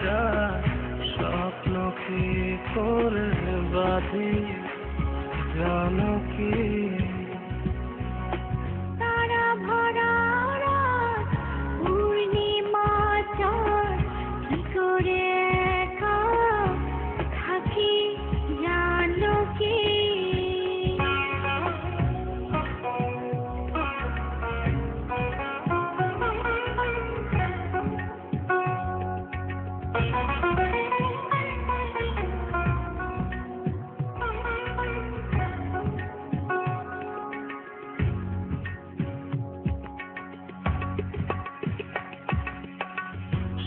যায় স্বপ্ন কি করে বাঁধি জানো কি তারা ভরা রাত পূর্ণিমা চাঁদ কি করে একা থাকি জানো কি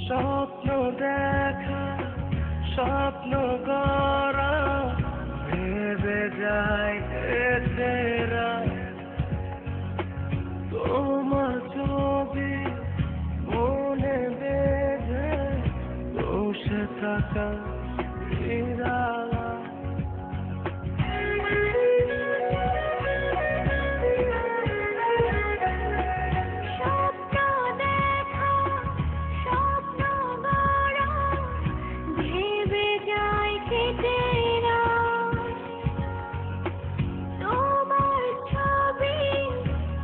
স্বপ্ন দেখা স্বপ্ন গড়া ভেবে যায় এরা তোমার ছবি মনে বেঁধে বসে থাকা নিরালা স্বপ্ন দেখা স্বপ্ন গড়া ভেবে যায় কেটে তোমার ছবি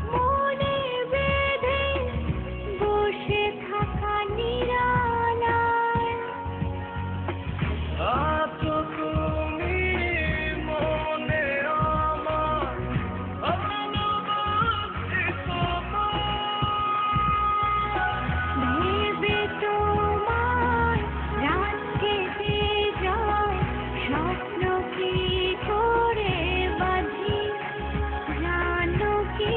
মনে বেঁধে বসে থাকা নিরালায় আছো তুমি মনে আমার ভালোবাসি তোমায় ভেবে তোমার রাত কেটে যায় স্বপ্ন কি করে বাঁধি জানো কি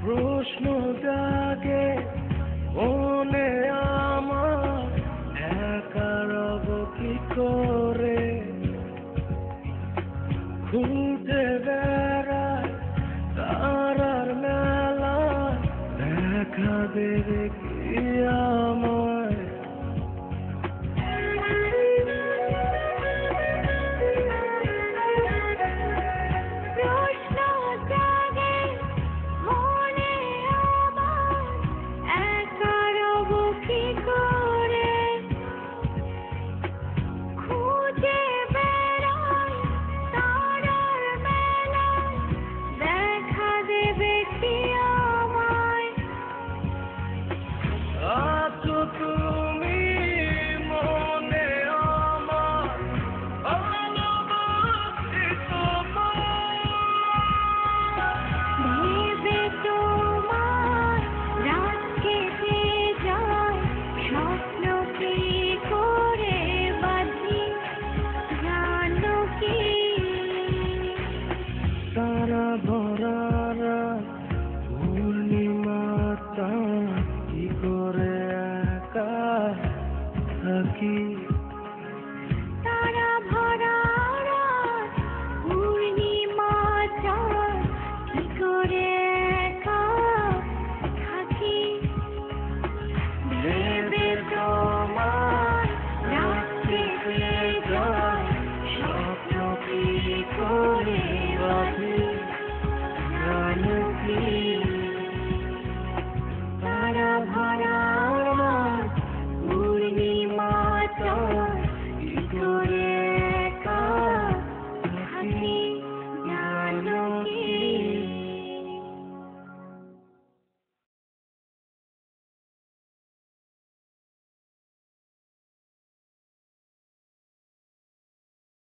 প্রশ্ন জাগে মনে আমার একা রব কি করে খুঁজে বেড়ায় তারার মেলা দেখা দেবে কি আমায় প্রশ্ন জাগে মনে আমার একা রব কি করে খুঁজে বেড়াই তারার মেলায় দেখা দেবে কি আমায় আছো তুমি মনে আমার ভালোবাসি তোমায় ভেবে তোমার রাত কেটে যায় স্বপ্ন কি করে বাঁধি জানো কি তারা ভরা রাত পূর্ণিমা চাঁদ কি করে একা থাকি তারা ভরা রাত পূর্ণিমা চাঁদ কি করে একা থাকি ভেবে তোমার রাত কেটে যায় স্বপ্ন কি করে বাঁধি জানো কি তারা ভরা রাত পূর্ণিমা চাঁদ